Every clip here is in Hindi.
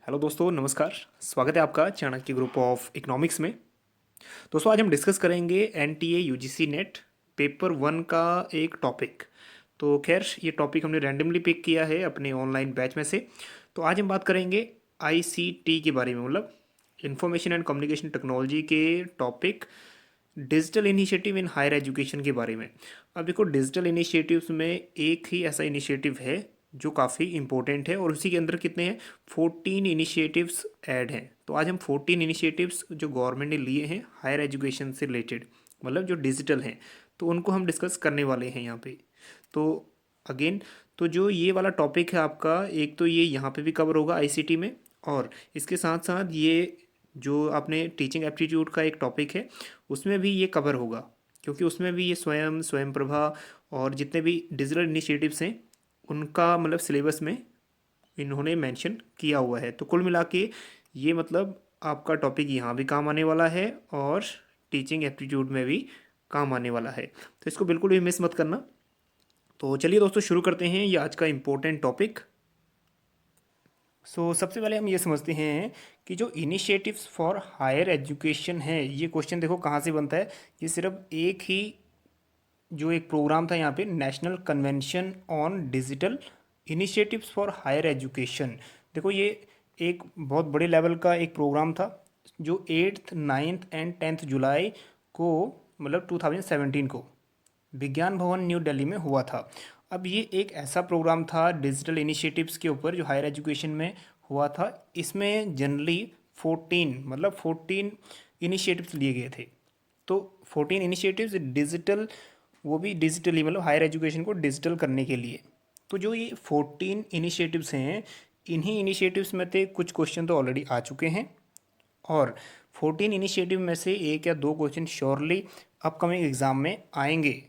हेलो दोस्तों, नमस्कार। स्वागत है आपका चाणक्य ग्रुप ऑफ इकोनॉमिक्स में। दोस्तों, आज हम डिस्कस करेंगे एनटीए यूजीसी नेट पेपर 1 का एक टॉपिक। तो खैर, ये टॉपिक हमने रैंडमली पिक किया है अपने ऑनलाइन बैच में से। तो आज हम बात करेंगे आईसीटी के बारे में, मतलब इंफॉर्मेशन एंड कम्युनिकेशन टेक्नोलॉजी के topic digital initiative in higher education के बारे में। अब देखो, डिजिटल इनिशिएटिव्स में एक ही ऐसा इनिशिएटिव है जो काफ़ी इंपॉर्टेंट है और उसी के अंदर कितने हैं, 14 इनिशिएटिव्स ऐड हैं। तो आज हम 14 इनिशिएटिव्स जो गवर्नमेंट ने लिए हैं हायर एजुकेशन से रिलेटेड, मतलब जो डिजिटल हैं, तो उनको हम डिस्कस करने वाले हैं यहाँ पे। तो अगेन, तो जो ये वाला टॉपिक है आपका, एक तो ये यहाँ पे भी कवर होगा आईसीटी में, और इसके साथ साथ ये जो आपने टीचिंग एप्टीट्यूड का एक टॉपिक है उसमें भी ये कवर होगा, क्योंकि उसमें भी ये स्वयं प्रभा और जितने भी डिजिटल इनिशिएटिव्स हैं उनका मतलब सिलेबस में इन्होंने मेंशन किया हुआ है। तो कुल मिला के ये मतलब आपका टॉपिक यहाँ भी काम आने वाला है और टीचिंग एप्टीट्यूड में भी काम आने वाला है। तो इसको बिल्कुल भी मिस मत करना। तो चलिए दोस्तों, शुरू करते हैं ये आज का इम्पोर्टेंट टॉपिक। सबसे पहले हम ये समझते हैं कि जो इनिशिएटिव्स फॉर हायर एजुकेशन है, ये क्वेश्चन देखो कहाँ से बनता है। ये सिर्फ एक ही जो एक प्रोग्राम था यहाँ पे, national convention on digital initiatives for higher education. देखो, ये एक बहुत बड़े लेवल का एक प्रोग्राम था जो 8th 9th एंड 10th जुलाई को, मतलब 2017 को विज्ञान भवन न्यू दिल्ली में हुआ था। अब ये एक ऐसा प्रोग्राम था डिजिटल इनिशिएटिव्स के ऊपर जो हायर एजुकेशन में हुआ था। इसमें जनरली 14 इनिशिएटिव्स लिए गए थे। तो 14 इनिशिएटिव्स डिजिटल, वो भी डिजिटली, मतलब हायर एजुकेशन को डिजिटल करने के लिए। तो जो ये 14 इनिशिएटिव्स हैं, इन्हीं इनिशिएटिव्स में से कुछ क्वेश्चन तो ऑलरेडी आ चुके हैं, और 14 इनिशिएटिव में से एक या दो क्वेश्चन श्योरली अपकमिंग एग्ज़ाम में आएंगे।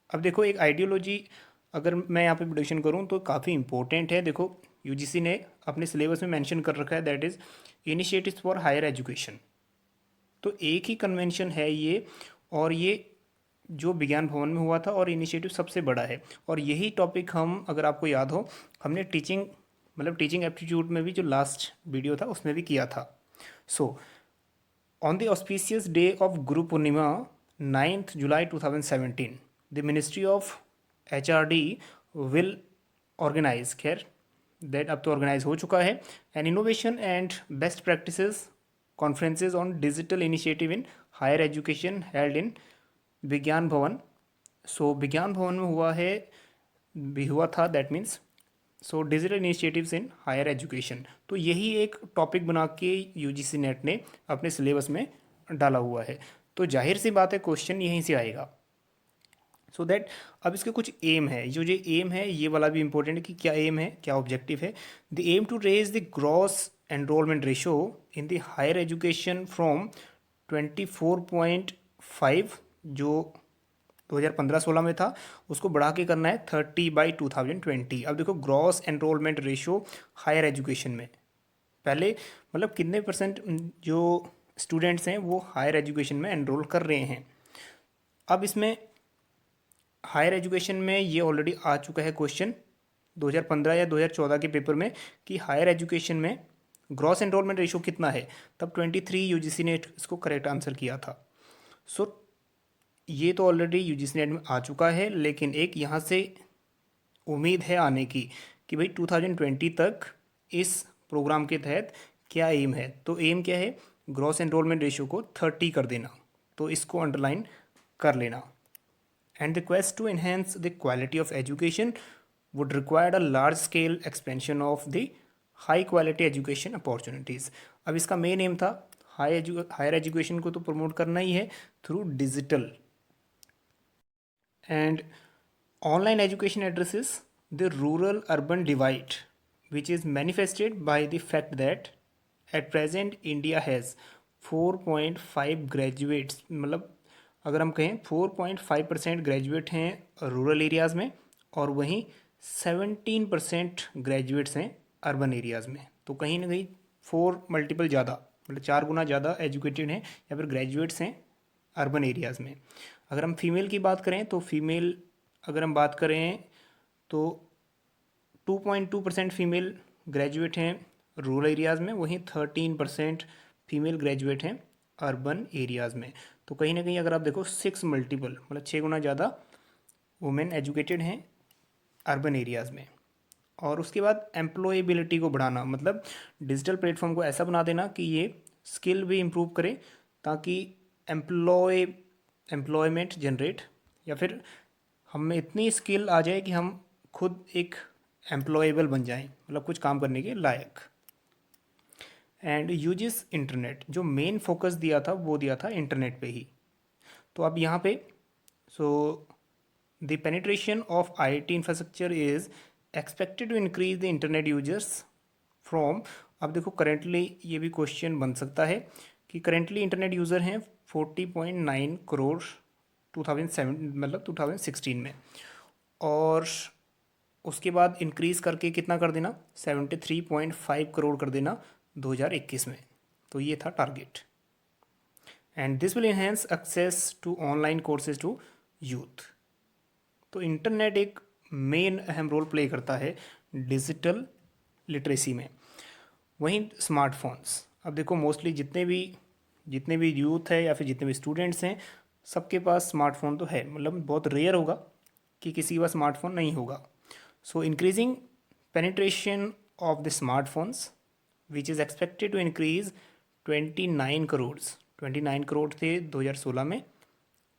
अब देखो, एक आइडियोलॉजी अगर मैं यहाँ पे प्रोडिक्शन करूँ तो काफ़ी इंपॉर्टेंट है। देखो, यूजीसी ने अपने सिलेबस में मेंशन कर रखा है, that is initiatives for higher education. तो एक ही कन्वेंशन है ये, और ये जो विज्ञान भवन में हुआ था, और इनिशिएटिव सबसे बड़ा है। और यही टॉपिक हम, अगर आपको याद हो, हमने टीचिंग, मतलब टीचिंग एप्टीट्यूड में भी जो लास्ट वीडियो था उसमें भी किया था। So on the auspicious day of Guru Purnima 9th July 2017, the ministry of HRD will organize, खैर दैट अब तो ऑर्गेनाइज हो चुका है, an innovation and best practices conferences on digital initiative in higher education held in Vigyan Bhavan. विज्ञान भवन में हुआ है, भी हुआ था, that means digital initiatives in higher education. तो यही एक टॉपिक बना के यूजीसी नेट ने अपने सिलेबस में डाला हुआ है। तो जाहिर सी बात है क्वेश्चन यहीं से आएगा। दैट अब इसके कुछ एम है, जो एम है ये वाला भी इंपॉर्टेंट है कि क्या एम है, क्या ऑब्जेक्टिव है। The aim to raise the gross enrolment ratio in the higher education from 24.5 जो 2015-16 में था, उसको बढ़ा के करना है 30/2020। अब देखो, gross enrolment ratio higher education में पहले मतलब कितने परसेंट जो स्टूडेंट्स हैं वो हायर एजुकेशन में एनरोल कर रहे हैं। अब इसमें हायर एजुकेशन में ये ऑलरेडी आ चुका है क्वेश्चन 2015 या 2014 के पेपर में, कि हायर एजुकेशन में ग्रॉस एनरोलमेंट रेशो कितना है। तब 23 यूजीसी ने इसको करेक्ट आंसर किया था। ये तो ऑलरेडी यूजीसी नेट में आ चुका है, लेकिन एक यहाँ से उम्मीद है आने की कि भाई 2020 तक इस प्रोग्राम के तहत क्या एम है। तो एम क्या है, ग्रॉस एनरोलमेंट रेशियो को 30 कर देना। तो इसको अंडरलाइन कर लेना। And the quest to enhance the quality of education would required a large scale expansion of the high quality education opportunities. अब इसका मेन एम था हायर एजुकेशन को तो प्रमोट करना ही है through digital, and online education addresses the rural urban divide, which is manifested by the fact that at present India has 4.5 graduates, मतलब अगर हम कहें 4.5% ग्रेजुएट हैं रूरल एरियाज़ में, और वहीं 17% ग्रेजुएट्स हैं अर्बन एरियाज़ में। तो कहीं ना कहीं 4 मल्टीपल ज़्यादा, मतलब 4 गुना ज़्यादा एजुकेटेड हैं या फिर ग्रेजुएट्स हैं अर्बन एरियाज़ में। अगर हम फीमेल की बात करें तो फीमेल, अगर हम बात करें तो 2.2% फीमेल ग्रेजुएट हैं रूरल एरियाज़ में, वहीं 13% फीमेल ग्रेजुएट हैं अर्बन एरियाज़ में। तो कहीं ना कहीं अगर आप देखो 6 मल्टीपल मतलब 6 गुना ज़्यादा वुमेन एजुकेटेड हैं अर्बन एरियाज़ में। और उसके बाद एम्प्लॉयबिलिटी को बढ़ाना, मतलब डिजिटल प्लेटफॉर्म को ऐसा बना देना कि ये स्किल भी इम्प्रूव करे, ताकि एम्प्लॉयमेंट जनरेट, या फिर हम में इतनी स्किल आ जाए कि हम खुद एक एम्प्लॉयबल बन जाएं, मतलब कुछ काम करने के लायक। एंड यूजेस इंटरनेट, जो मेन फोकस दिया था वो दिया था इंटरनेट पे ही। तो अब यहाँ पे so the penetration of IT infrastructure is expected to increase the internet users from, अब देखो करेंटली ये भी क्वेश्चन बन सकता है कि करेंटली इंटरनेट यूज़र हैं 40.9 करोड़ 2007 मतलब 2016 में, और उसके बाद इंक्रीज़ करके कितना कर देना 73.5 करोड़ कर देना 2021 में। तो ये था target. And this will enhance access to online courses to youth. तो इंटरनेट एक मेन अहम रोल प्ले करता है डिजिटल लिटरेसी में। वहीं स्मार्टफोन्स, अब देखो मोस्टली जितने भी यूथ है या फिर जितने भी स्टूडेंट्स हैं, सबके पास स्मार्टफोन तो है, मतलब बहुत रेयर होगा कि किसी के पास स्मार्टफोन नहीं होगा। So increasing penetration of the smartphones which is expected to increase 29 crore थे 2016 में,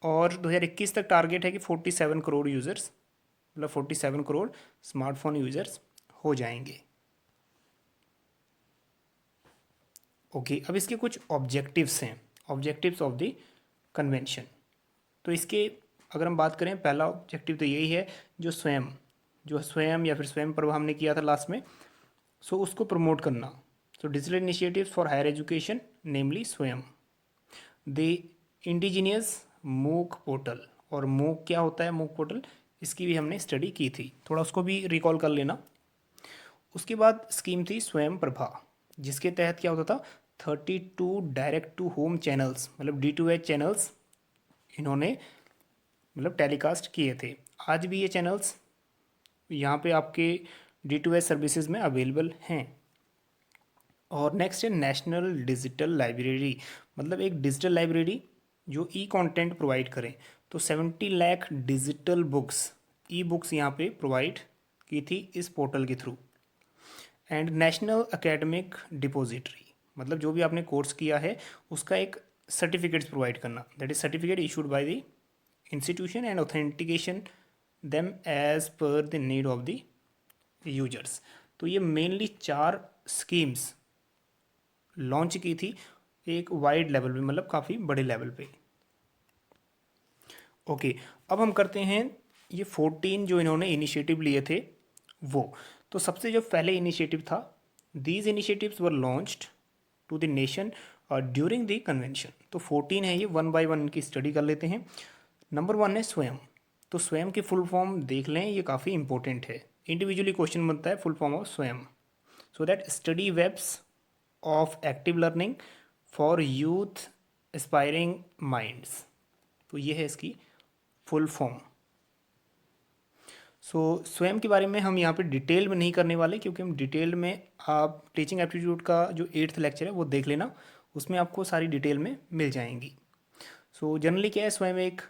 और 2021 तक टारगेट है कि 47 करोड़ यूज़र्स, मतलब 47 करोड़ स्मार्टफोन यूज़र्स हो जाएंगे। ओके, अब इसके कुछ ऑब्जेक्टिव्स हैं, ऑब्जेक्टिव्स ऑफ द कन्वेंशन। तो इसके अगर हम बात करें, पहला ऑब्जेक्टिव तो यही है जो स्वयं या फिर स्वयं प्रभा हमने किया था लास्ट में, सो उसको प्रमोट करना। So digital initiatives for higher education namely Swayam, the indigenous मूक पोर्टल, और मूक क्या होता है मूक पोर्टल, इसकी भी हमने स्टडी की थी, थोड़ा उसको भी रिकॉल कर लेना। उसके बाद स्कीम थी स्वयं प्रभा, जिसके तहत क्या होता था 32 डायरेक्ट टू होम चैनल्स, मतलब D2H चैनल्स इन्होंने मतलब टेलीकास्ट किए थे। आज भी ये चैनल्स यहाँ पे आपके D2H सर्विसेज में अवेलेबल हैं। और नेक्स्ट है नेशनल डिजिटल लाइब्रेरी, मतलब एक डिजिटल लाइब्रेरी जो ई कंटेंट प्रोवाइड करें। तो 70 lakh digital books, e books यहाँ पे प्रोवाइड की थी इस पोर्टल के through. And national academic depository, मतलब जो भी आपने कोर्स किया है उसका एक सर्टिफिकेट्स प्रोवाइड करना, that is certificate issued by the institution and authentication them as per the need of the users. तो ये मेनली 4 स्कीम्स लॉन्च की थी एक वाइड लेवल पे, मतलब काफ़ी बड़े लेवल पे। ओके, अब हम करते हैं ये 14 जो इन्होंने इनिशिएटिव लिए थे वो। तो सबसे जो पहले इनिशिएटिव था, these initiatives were launched to the nation during the convention. तो 14 है ये, वन बाय वन की स्टडी कर लेते हैं। नंबर 1 है स्वयं। तो स्वयं की फुल फॉर्म देख लें, ये काफ़ी इंपॉर्टेंट है, इंडिविजुअली क्वेश्चन बनता है full form of Swayam. So that study webs of active learning for youth aspiring minds. तो ये है इसकी फुल फॉर्म। सो स्वयं के बारे में हम यहाँ पे डिटेल में नहीं करने वाले, क्योंकि हम डिटेल में आप टीचिंग एप्टीट्यूड का जो 8th लेक्चर है वो देख लेना, उसमें आपको सारी डिटेल में मिल जाएंगी। सो जनरली क्या है, स्वयं एक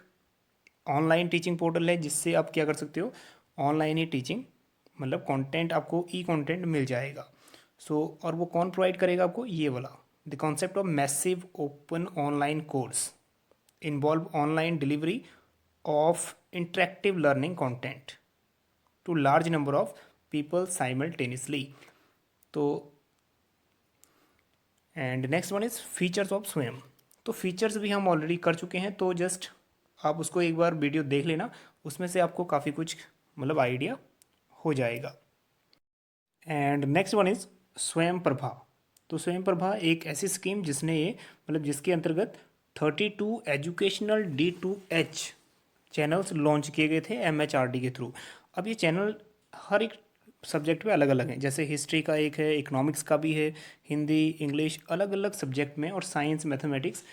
ऑनलाइन टीचिंग पोर्टल है जिससे आप क्या कर सकते हो, ऑनलाइन ही टीचिंग मतलब कंटेंट आपको ई कंटेंट मिल जाएगा। और वो कौन प्रोवाइड करेगा आपको, ये वाला the concept of massive open online course involve online delivery of interactive learning content to large number of people simultaneously. तो and next one is features of Swayam. तो फीचर्स भी हम ऑलरेडी कर चुके हैं, तो जस्ट आप उसको एक बार वीडियो देख लेना, उसमें से आपको काफ़ी कुछ मतलब आइडिया हो जाएगा। एंड नेक्स्ट वन इज स्वयं प्रभा। तो स्वयं प्रभा एक ऐसी स्कीम जिसने ये मतलब जिसके अंतर्गत 32 एजुकेशनल D2H चैनल्स लॉन्च किए गए थे MHRD के थ्रू। अब ये चैनल हर एक सब्जेक्ट पे अलग अलग हैं, जैसे हिस्ट्री का एक है, इकोनॉमिक्स का भी है, हिंदी इंग्लिश अलग अलग सब्जेक्ट में, और साइंस मैथमेटिक्स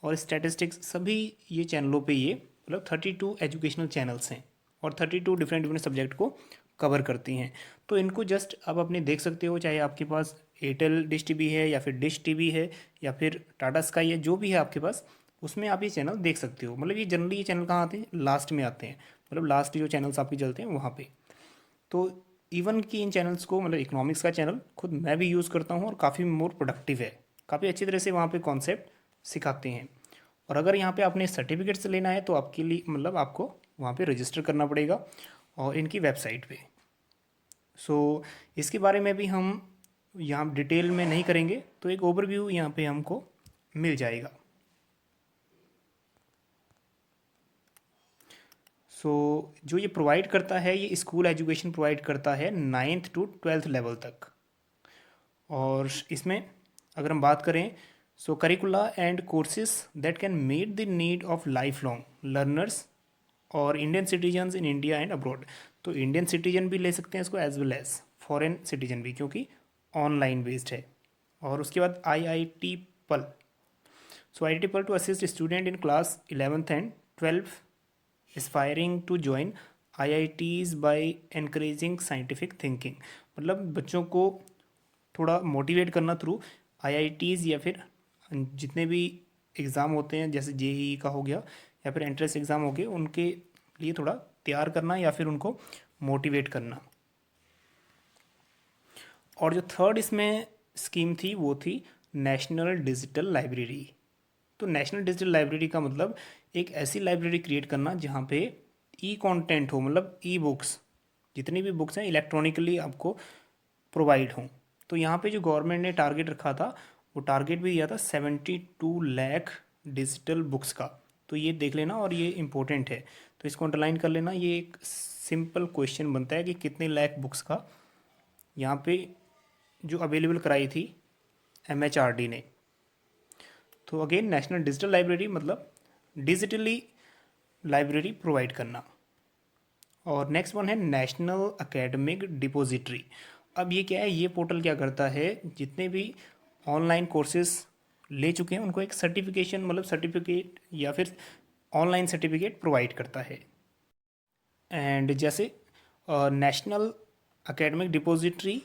और स्टैटिस्टिक्स, सभी ये चैनलों पे ये मतलब 32 एजुकेशनल चैनल्स हैं और 32 डिफरेंट डिफरेंट सब्जेक्ट को कवर करती हैं। तो इनको जस्ट आप अपने देख सकते हो, चाहे आपके पास एयरटेल डिश टीवी है या फिर डिश टीवी है या फिर टाटा स्काई है, जो भी है आपके पास, उसमें आप ये चैनल देख सकते हो। मतलब ये जनरली ये चैनल कहाँ आते हैं, लास्ट में आते हैं, मतलब लास्ट जो चैनल्स आपके चलते हैं वहाँ पे। तो इवन कि इन चैनल्स को, मतलब इकोनॉमिक्स का चैनल खुद मैं भी यूज़ करता हूँ और काफ़ी मोर प्रोडक्टिव है, काफ़ी अच्छी तरह से वहाँ पे कॉन्सेप्ट सिखाते हैं। और अगर यहाँ पे आपने सर्टिफिकेट्स लेना है तो आपके लिए मतलब आपको वहाँ पे रजिस्टर करना पड़ेगा और इनकी वेबसाइट पे। सो इसके बारे में भी हम यहाँ डिटेल में नहीं करेंगे, तो एक ओवरव्यू यहाँ पे हमको मिल जाएगा। सो जो ये प्रोवाइड करता है, ये स्कूल एजुकेशन प्रोवाइड करता है 9th to 12th लेवल तक। और इसमें अगर हम बात करें, so curricula and courses that can meet the need of life long learners और Indian citizens in India and abroad. तो इंडियन सिटीजन भी ले सकते हैं इसको as well as foreign citizen भी, क्योंकि ऑनलाइन बेस्ड है। और उसके बाद IIT PAL. So IIT PAL to assist student in class 11th and 12th aspiring to join IITs by encouraging scientific thinking. मतलब बच्चों को थोड़ा मोटिवेट करना थ्रू IITs या फिर जितने भी एग्ज़ाम होते हैं, जैसे JEE का हो गया या फिर एंट्रेंस एग्ज़ाम हो गए, उनके लिए थोड़ा तैयार करना या फिर उनको मोटिवेट करना। और जो थर्ड इसमें स्कीम थी वो थी नेशनल डिजिटल लाइब्रेरी। तो नेशनल डिजिटल लाइब्रेरी का मतलब एक ऐसी लाइब्रेरी क्रिएट करना जहाँ पे ई कंटेंट हो, मतलब ई बुक्स, जितनी भी बुक्स हैं इलेक्ट्रॉनिकली आपको प्रोवाइड हों। तो यहाँ पे जो गवर्नमेंट ने टारगेट रखा था, वो टारगेट भी दिया था 72 लाख डिजिटल बुक्स का। तो ये देख लेना और ये इम्पोर्टेंट है, तो इसको अंडरलाइन कर लेना। ये एक सिंपल क्वेश्चन बनता है कि कितने लाख बुक्स का यहाँ पे जो अवेलेबल कराई थी MHRD ने। तो अगेन नेशनल डिजिटल लाइब्रेरी मतलब डिजिटली लाइब्रेरी प्रोवाइड करना। और नेक्स्ट वन है नेशनल एकेडमिक डिपॉजिटरी। अब ये क्या है, ये पोर्टल क्या करता है, जितने भी ऑनलाइन कोर्सेज ले चुके हैं उनको एक सर्टिफिकेशन, मतलब सर्टिफिकेट या फिर ऑनलाइन सर्टिफिकेट प्रोवाइड करता है। एंड जैसे national academic depository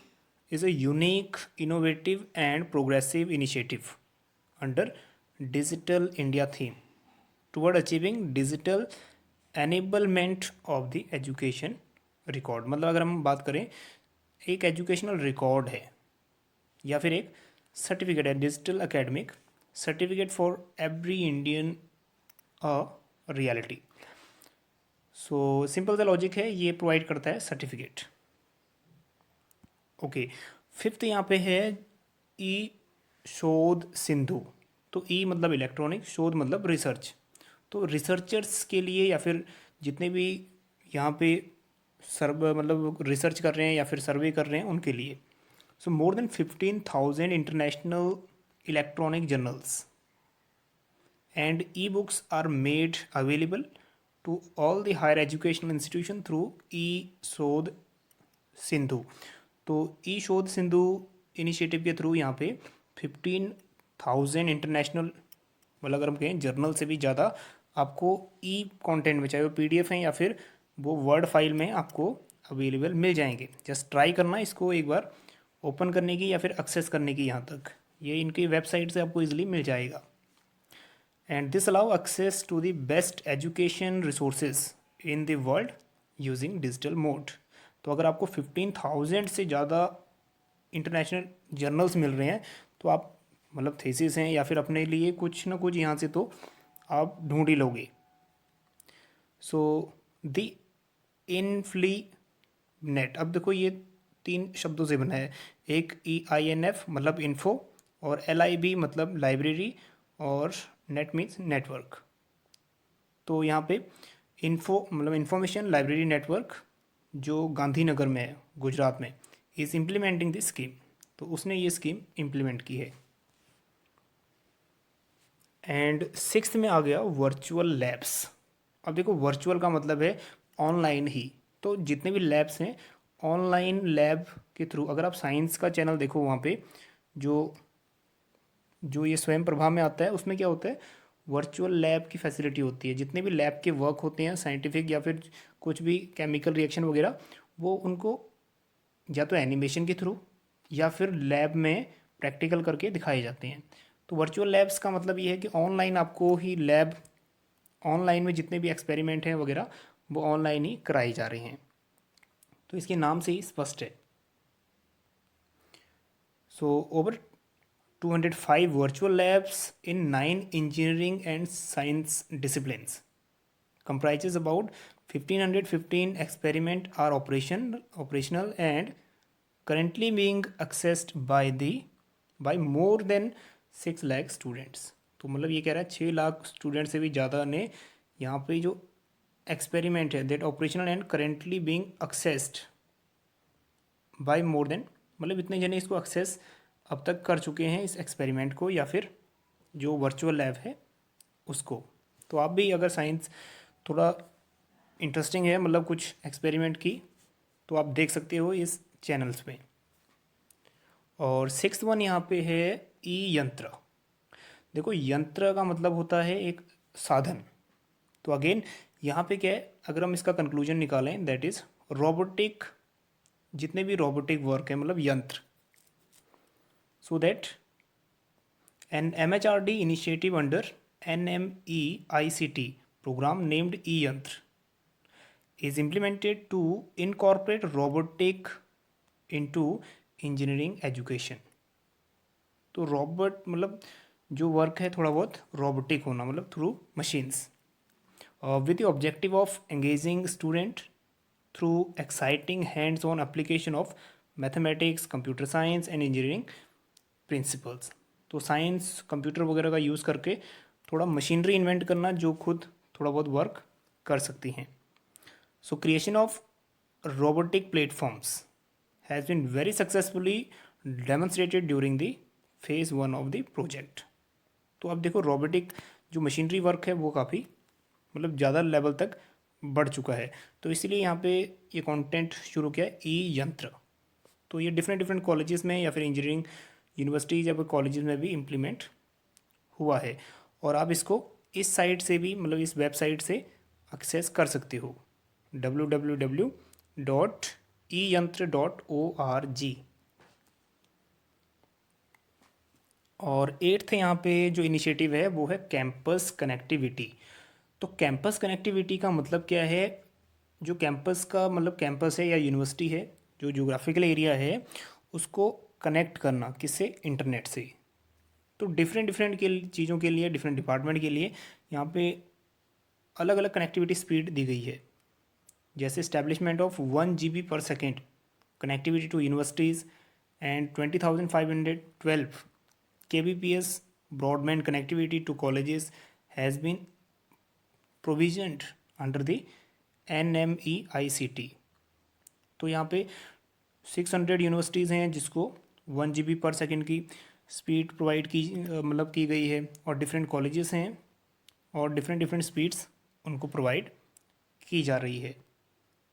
is a unique innovative and progressive initiative under digital India theme toward achieving digital enablement of the education record. मतलब अगर हम बात करें, एक एजुकेशनल रिकॉर्ड है या फिर एक सर्टिफिकेट है, digital academic certificate for every Indian a reality. So simple सा लॉजिक है, ये प्रोवाइड करता है सर्टिफिकेट। ओके, फिफ्थ यहाँ पे है ई शोध सिंधु। तो ई मतलब इलेक्ट्रॉनिक, शोध मतलब रिसर्च। तो रिसर्चर्स के लिए या फिर जितने भी यहाँ पे सर्व मतलब रिसर्च कर रहे हैं या फिर सर्वे कर रहे हैं उनके लिए। So more than 15,000 international electronic journals and e-books are made available to all the higher educational institution through e-शोध सिंधु। तो ई-शोध सिंधु इनिशिएटिव के थ्रू यहाँ पे 15,000 इंटरनेशनल, मतलब अगर हम कहें जर्नल से भी ज़्यादा आपको ई कंटेंट में, चाहे वो PDF है या फिर वो वर्ड फाइल में, आपको अवेलेबल मिल जाएंगे। जस्ट ट्राई करना इसको एक बार ओपन करने की या फिर एक्सेस करने की, यहाँ तक ये इनकी वेबसाइट से आपको ईजिली मिल जाएगा। and this allow access to the best education resources in the world using digital mode। तो अगर आपको 15,000 से ज़्यादा इंटरनेशनल जर्नल्स मिल रहे हैं, तो आप मतलब थीसिस हैं या फिर अपने लिए कुछ ना कुछ यहाँ से तो आप ढूंढ ही लोगे। सो द इनफ्ली नेट, अब देखो ये 3 शब्दों से बना है, एक EINF मतलब इन्फो, और LIB मतलब लाइब्रेरी, और नेट मीन्स नेटवर्क। तो यहाँ पे इन्फो मतलब इंफॉर्मेशन लाइब्रेरी नेटवर्क जो गांधीनगर में है गुजरात में, इज़ इम्प्लीमेंटिंग दिस स्कीम। तो उसने ये स्कीम इम्प्लीमेंट की है। एंड सिक्स्थ में आ गया वर्चुअल लैब्स। अब देखो वर्चुअल का मतलब है ऑनलाइन ही, तो जितने भी लैब्स हैं ऑनलाइन लैब के थ्रू, अगर आप साइंस का चैनल देखो वहाँ पे जो जो ये स्वयं प्रभा में आता है, उसमें क्या होता है, वर्चुअल लैब की फैसिलिटी होती है। जितने भी लैब के वर्क होते हैं साइंटिफिक या फिर कुछ भी केमिकल रिएक्शन वगैरह, वो उनको या तो एनिमेशन के थ्रू या फिर लैब में प्रैक्टिकल करके दिखाए जाते हैं। तो वर्चुअल लैब्स का मतलब ये है कि ऑनलाइन आपको ही लैब, ऑनलाइन में जितने भी एक्सपेरिमेंट हैं वगैरह वो ऑनलाइन ही कराए जा रहे हैं। तो इसके नाम से ही स्पष्ट है। So over 205 virtual labs in 9 engineering and science disciplines comprises about 1515 experiment are operational and currently being accessed by more than 6 lakh students। तो मतलब ये कह रहा है 6 लाख स्टूडेंट से भी ज़्यादा ने यहाँ पे जो एक्सपेरिमेंट है that operational and currently being accessed by more than, मतलब इतने जने इसको एक्सेस अब तक कर चुके हैं इस एक्सपेरिमेंट को या फिर जो वर्चुअल लैब है उसको। तो आप भी अगर साइंस थोड़ा इंटरेस्टिंग है, मतलब कुछ एक्सपेरिमेंट की, तो आप देख सकते हो इस चैनल्स पे। और सिक्स्थ वन यहाँ पे है ई यंत्र। देखो यंत्र का मतलब होता है एक साधन। तो अगेन यहाँ पे क्या है, अगर हम इसका कंक्लूजन निकालें दैट इज रोबोटिक, जितने भी रोबोटिक वर्क है मतलब यंत्र। So that an MHRD initiative under NMEICT program named eYantra is implemented to incorporate robotic into engineering education। तो रोबोट मतलब जो वर्क है थोड़ा बहुत रोबोटिक होना, मतलब through machines, with the objective of engaging student through exciting hands-on application of mathematics, computer science and engineering principles। तो साइंस कंप्यूटर वगैरह का यूज़ करके थोड़ा मशीनरी इन्वेंट करना जो खुद थोड़ा बहुत वर्क कर सकती हैं। So creation of robotic platforms has been very successfully demonstrated during the phase 1 of the project. तो अब देखो रोबोटिक जो मशीनरी वर्क है वो काफ़ी मतलब ज़्यादा लेवल तक बढ़ चुका है। तो इसीलिए यहाँ पे ये कंटेंट शुरू किया ई यंत्र। तो ये डिफरेंट डिफरेंट कॉलेजेस में या फिर इंजीनियरिंग यूनिवर्सिटीज़ या फिर कॉलेजेस में भी इम्प्लीमेंट हुआ है। और आप इसको इस साइट से भी मतलब इस वेबसाइट से एक्सेस कर सकते हो www.eyantra.org। और एट्थ यहाँ पे जो इनिशिएटिव है वो है कैंपस कनेक्टिविटी। तो कैंपस कनेक्टिविटी का मतलब क्या है, जो कैंपस का मतलब कैंपस है या यूनिवर्सिटी है जो जोग्राफिकल एरिया है उसको कनेक्ट करना किससे, इंटरनेट से। तो डिफरेंट डिफरेंट के चीज़ों के लिए, डिफरेंट डिपार्टमेंट के लिए यहाँ पे अलग अलग कनेक्टिविटी स्पीड दी गई है। जैसे establishment of 1 GB/s connectivity to universities and 20,512 kbps broadband connectivity to colleges has been provisioned under the NMEICT। तो यहाँ पे 600 यूनिवर्सिटीज़ हैं जिसको 1 GB/s की स्पीड प्रोवाइड की मतलब की गई है, और डिफरेंट कॉलेजेस हैं और डिफरेंट डिफरेंट स्पीड्स उनको प्रोवाइड की जा रही है।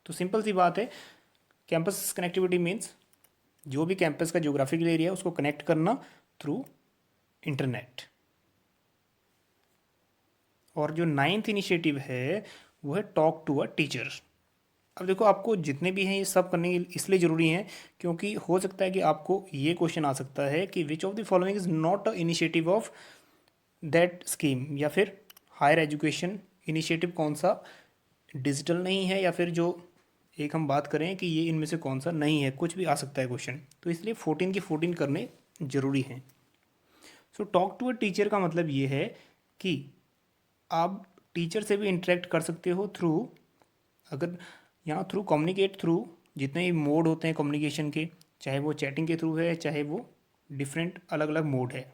तो सिंपल सी बात है, कैंपस कनेक्टिविटी मीन्स जो भी कैंपस का ज्योग्राफिकल एरिया है उसको कनेक्ट करना थ्रू इंटरनेट। और जो 9th इनिशिएटिव है वो है टॉक टू अ टीचर। अब देखो आपको जितने भी हैं ये सब करने इसलिए ज़रूरी हैं क्योंकि हो सकता है कि आपको ये क्वेश्चन आ सकता है कि which of the following is not a initiative of that scheme, या फिर हायर एजुकेशन इनिशिएटिव कौन सा डिजिटल नहीं है, या फिर जो एक हम बात करें कि ये इनमें से कौन सा नहीं है, कुछ भी आ सकता है क्वेश्चन। तो इसलिए 14 की 14 करने ज़रूरी हैं। So talk to a teacher का मतलब ये है कि आप टीचर से भी इंटरेक्ट कर सकते हो थ्रू, अगर यहाँ थ्रू कम्युनिकेट थ्रू जितने भी मोड होते हैं कम्युनिकेशन के, चाहे वो चैटिंग के थ्रू है चाहे वो डिफरेंट अलग अलग मोड है।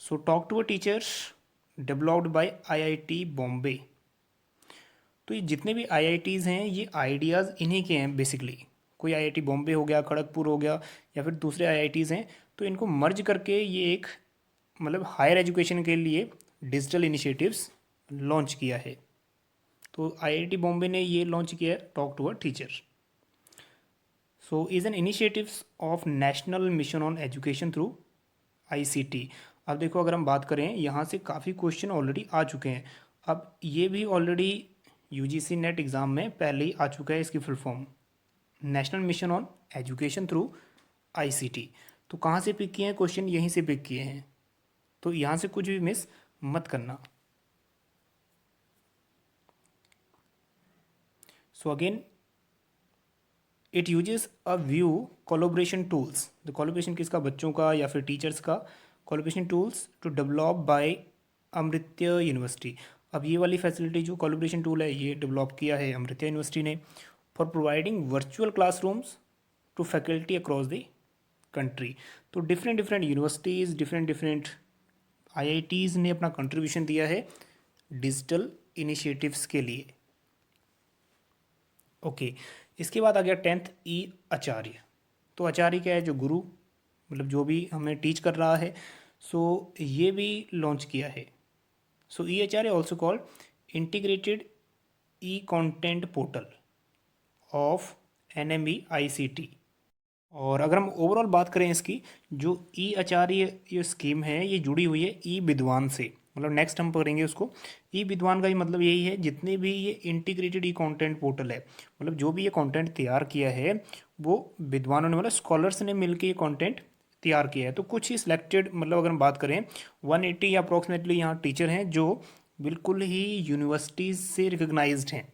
So talk to a teachers developed by IIT Bombay. तो ये जितने भी IITs हैं ये आइडियाज़ इन्हीं के हैं बेसिकली। कोई IIT बॉम्बे हो गया, खड़गपुर हो गया, या फिर दूसरे IITs हैं, तो इनको मर्ज करके ये एक मतलब हायर एजुकेशन के लिए डिजिटल इनिशिएटिव्स लॉन्च किया है। तो IIT बॉम्बे ने ये लॉन्च किया है talk to a teacher. So is an initiatives of national mission on education through ICT। अब देखो अगर हम बात करें यहाँ से काफ़ी क्वेश्चन ऑलरेडी आ चुके हैं। अब ये भी ऑलरेडी UGC नेट एग्ज़ाम में पहले ही आ चुका है, इसकी full form national mission on education through ICT. तो कहाँ से पिक किए हैं क्वेश्चन, यहीं से पिक किए हैं, तो यहाँ से कुछ भी मिस मत करना। So again it uses a view collaboration tools. The collaboration किसका, बच्चों का या फिर टीचर्स का। Collaboration tools to develop by Amrita university. अब ये वाली फैसिलिटी जो कोलोब्रेशन टूल है ये डेवलप किया है अमृत्य यूनिवर्सिटी ने for providing virtual classrooms to faculty across the country. तो different different universities, different different IITs ने अपना कंट्रीब्यूशन दिया है डिजिटल इनिशिएटिव्स के लिए। ओके इसके बाद आ गया 10th ई आचार्य। तो आचार्य क्या है, जो गुरु, मतलब जो भी हमें टीच कर रहा है, सो ये भी लॉन्च किया है। So e Acharya also called integrated e content portal of NMEICT। और अगर हम ओवरऑल बात करें इसकी, जो ई आचार्य ये स्कीम है ये जुड़ी हुई है ई विद्वान से, मतलब नेक्स्ट हम पढ़ेंगे उसको। ई विद्वान का ही मतलब यही है, जितने भी ये इंटीग्रेटेड ई कंटेंट पोर्टल है, मतलब जो भी ये कंटेंट तैयार किया है वो विद्वानों ने, मतलब स्कॉलर्स ने मिलकर ये कंटेंट तैयार किया है। तो कुछ ही सिलेक्टेड, मतलब अगर हम बात करें 180 या अप्रॉक्सीमेटली यहाँ टीचर हैं जो बिल्कुल ही यूनिवर्सिटीज़ से रिकग्नाइज्ड हैं।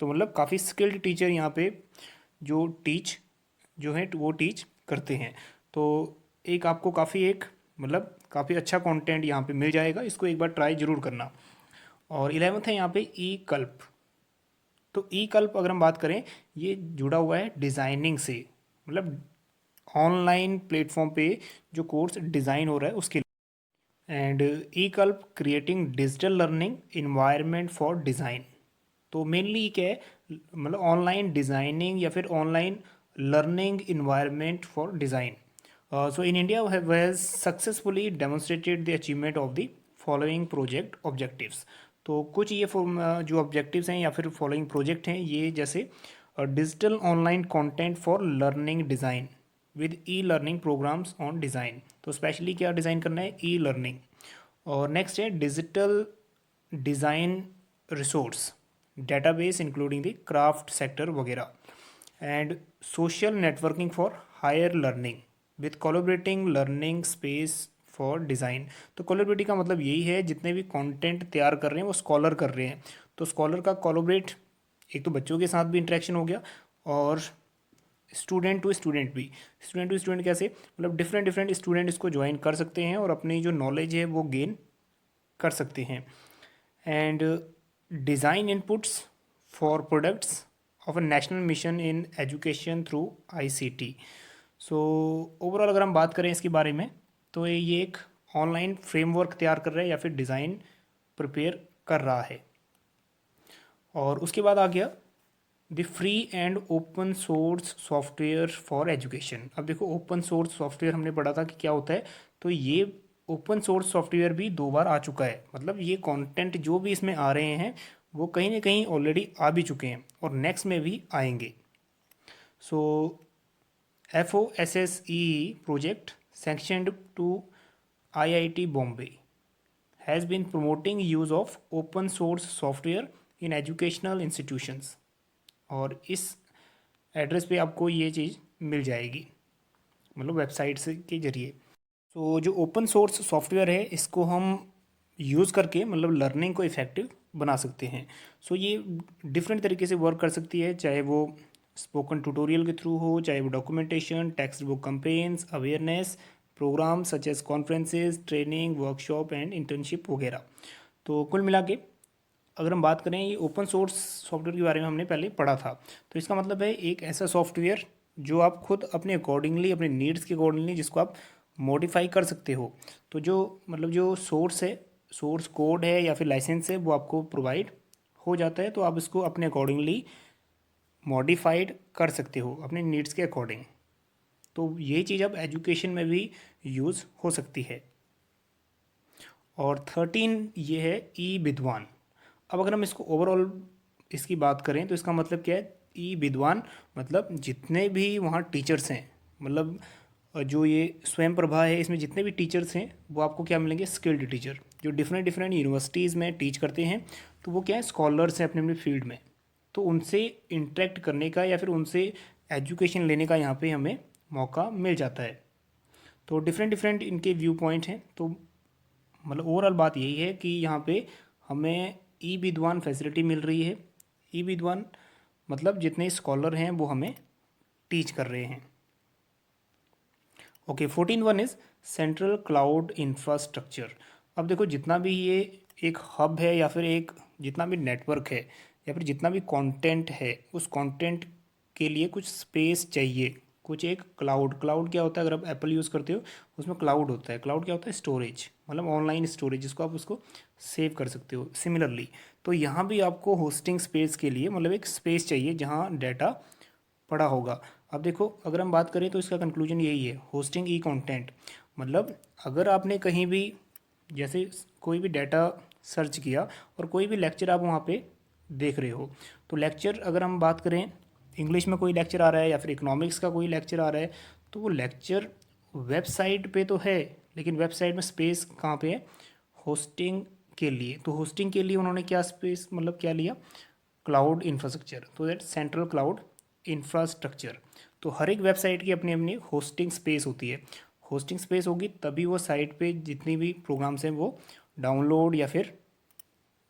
तो मतलब काफ़ी स्किल्ड टीचर यहाँ पे जो जो है वो टीच करते हैं। तो एक आपको काफ़ी एक मतलब काफ़ी अच्छा कंटेंट यहाँ पे मिल जाएगा, इसको एक बार ट्राई ज़रूर करना। और 11th है यहाँ पे ई कल्प। तो ई कल्प अगर हम बात करें, ये जुड़ा हुआ है डिज़ाइनिंग से, मतलब ऑनलाइन प्लेटफॉर्म पे जो कोर्स डिज़ाइन हो रहा है उसके लिए। एंड ई कल्प creating digital learning environment for design. तो मेनली क्या है, मतलब ऑनलाइन डिज़ाइनिंग या फिर online learning environment for design. So in India has successfully demonstrated the achievement of the following project objectives. तो कुछ ये जो ऑब्जेक्टिव्स हैं या फिर फॉलोइंग प्रोजेक्ट हैं, ये जैसे digital online content for learning design with e learning programs on design. तो स्पेशली क्या डिज़ाइन करना है, ई लर्निंग। और नेक्स्ट है digital design resource database including the craft sector वगैरह। And social networking for higher learning with collaborating learning space for design. तो कोलैबोरेटिंग का मतलब यही है, जितने भी कंटेंट तैयार कर रहे हैं वो स्कॉलर कर रहे हैं, तो स्कॉलर का कोलैबोरेट, एक तो बच्चों के साथ भी इंटरेक्शन हो गया और स्टूडेंट टू स्टूडेंट कैसे, मतलब डिफरेंट डिफरेंट स्टूडेंट इसको ज्वाइन कर सकते हैं और अपनी जो नॉलेज है वो गेन कर सकते हैं। And design inputs for products of a national mission in education through ICT. So overall अगर हम बात करें इसके बारे में, तो ये एक ऑनलाइन फ्रेमवर्क तैयार कर रहा है या फिर डिज़ाइन प्रिपेयर कर रहा है। और उसके बाद आ गया the free and open source software for education. अब देखो ओपन सोर्स सॉफ्टवेयर हमने पढ़ा था कि क्या होता है, तो ये ओपन सोर्स सॉफ्टवेयर भी 2 बार आ चुका है, मतलब ये कंटेंट जो भी इसमें आ रहे हैं वो कहीं ना कहीं ऑलरेडी आ भी चुके हैं और नेक्स्ट में भी आएंगे। सो FOSSE project sanctioned to IIT Bombay has been promoting use of open source software in educational institutions। और इस एड्रेस पे आपको ये चीज़ मिल जाएगी, मतलब वेबसाइट से के जरिए। तो जो ओपन सोर्स सॉफ्टवेयर है इसको हम यूज़ करके मतलब लर्निंग को इफ़ेक्टिव बना सकते हैं। सो ये डिफरेंट तरीके से वर्क कर सकती है, चाहे वो स्पोकन ट्यूटोरियल के थ्रू हो, चाहे वो documentation, text book campaigns, awareness program such as conferences, training, workshop and internship वगैरह। तो कुल मिला के अगर हम बात करें, ये ओपन सोर्स सॉफ्टवेयर के बारे में हमने पहले पढ़ा था। तो इसका मतलब है एक ऐसा सॉफ्टवेयर जो आप खुद अपने अकॉर्डिंगली, अपने नीड्स के अकॉर्डिंगली जिसको आप मॉडिफाई कर सकते हो। तो जो मतलब जो सोर्स है, सोर्स कोड है या फिर लाइसेंस है, वो आपको प्रोवाइड हो जाता है, तो आप इसको अपने अकॉर्डिंगली मॉडिफाइड कर सकते हो अपने नीड्स के अकॉर्डिंग। तो ये चीज़ अब एजुकेशन में भी यूज़ हो सकती है। और 13 ये है ई विद्वान। अब अगर हम इसको ओवरऑल इसकी बात करें तो इसका मतलब क्या है, ई विद्वान मतलब जितने भी वहाँ टीचर्स हैं, मतलब जो ये स्वयं प्रभा है इसमें जितने भी टीचर्स हैं वो आपको क्या मिलेंगे, स्किल्ड टीचर जो डिफरेंट डिफरेंट यूनिवर्सिटीज़ में टीच करते हैं। तो वो क्या है, स्कॉलर्स हैं अपने अपने फील्ड में, तो उनसे इंटरेक्ट करने का या फिर उनसे एजुकेशन लेने का यहाँ पे हमें मौका मिल जाता है। तो डिफरेंट डिफरेंट इनके व्यू पॉइंट हैं। तो मतलब ओवरऑल बात यही है कि यहाँ पे हमें ई विद्वान फैसिलिटी मिल रही है। ई विद्वान मतलब जितने स्कॉलर हैं वो हमें टीच कर रहे हैं। Okay, 14 is central cloud infrastructure. अब देखो जितना भी ये एक हब है या फिर एक जितना भी नेटवर्क है या फिर जितना भी कंटेंट है, उस कंटेंट के लिए कुछ स्पेस चाहिए, कुछ एक क्लाउड क्या होता है, अगर आप एप्पल यूज़ करते हो उसमें क्लाउड होता है। क्लाउड क्या होता है? स्टोरेज, मतलब ऑनलाइन स्टोरेज, जिसको आप उसको सेव कर सकते हो। सिमिलरली तो यहाँ भी आपको होस्टिंग स्पेस के लिए मतलब एक स्पेस चाहिए जहाँ डाटा पड़ा होगा। अब देखो अगर हम बात करें तो इसका कंक्लूजन यही है, होस्टिंग ई कंटेंट मतलब अगर आपने कहीं भी जैसे कोई भी डाटा सर्च किया और कोई भी लेक्चर आप वहाँ पे देख रहे हो, तो लेक्चर अगर हम बात करें इंग्लिश में कोई लेक्चर आ रहा है या फिर इकोनॉमिक्स का कोई लेक्चर आ रहा है, तो वो लेक्चर वेबसाइट पे तो है, लेकिन वेबसाइट में स्पेस कहाँ पे है? होस्टिंग के लिए। तो होस्टिंग के लिए उन्होंने क्या स्पेस मतलब क्या लिया? Cloud infrastructure. तो दैट सेंट्रल क्लाउड इंफ्रास्ट्रक्चर। तो हर एक वेबसाइट की अपनी अपनी होस्टिंग स्पेस होती है। होस्टिंग स्पेस होगी तभी वो साइट पे जितनी भी प्रोग्राम्स हैं वो डाउनलोड या फिर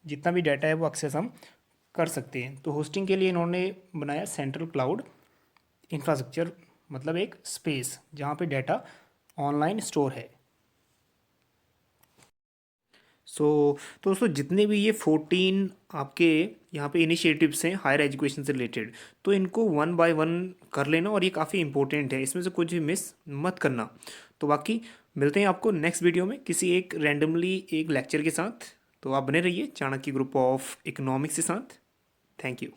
जितना भी डाटा है वो एक्सेस हम कर सकते हैं। तो होस्टिंग के लिए इन्होंने बनाया सेंट्रल क्लाउड इंफ्रास्ट्रक्चर, मतलब एक स्पेस जहाँ पे डाटा ऑनलाइन स्टोर है। तो दोस्तों जितने भी ये 14 आपके यहाँ पे इनिशिएटिव्स हैं हायर एजुकेशन से रिलेटेड, तो इनको वन बाय वन कर लेना और ये काफ़ी इंपॉर्टेंट है, इसमें से कुछ भी मिस मत करना। तो बाकी मिलते हैं आपको नेक्स्ट वीडियो में किसी एक रैंडमली एक लेक्चर के साथ। तो आप बने रहिए चाणक्य ग्रुप ऑफ इकोनॉमिक्स के साथ। Thank you.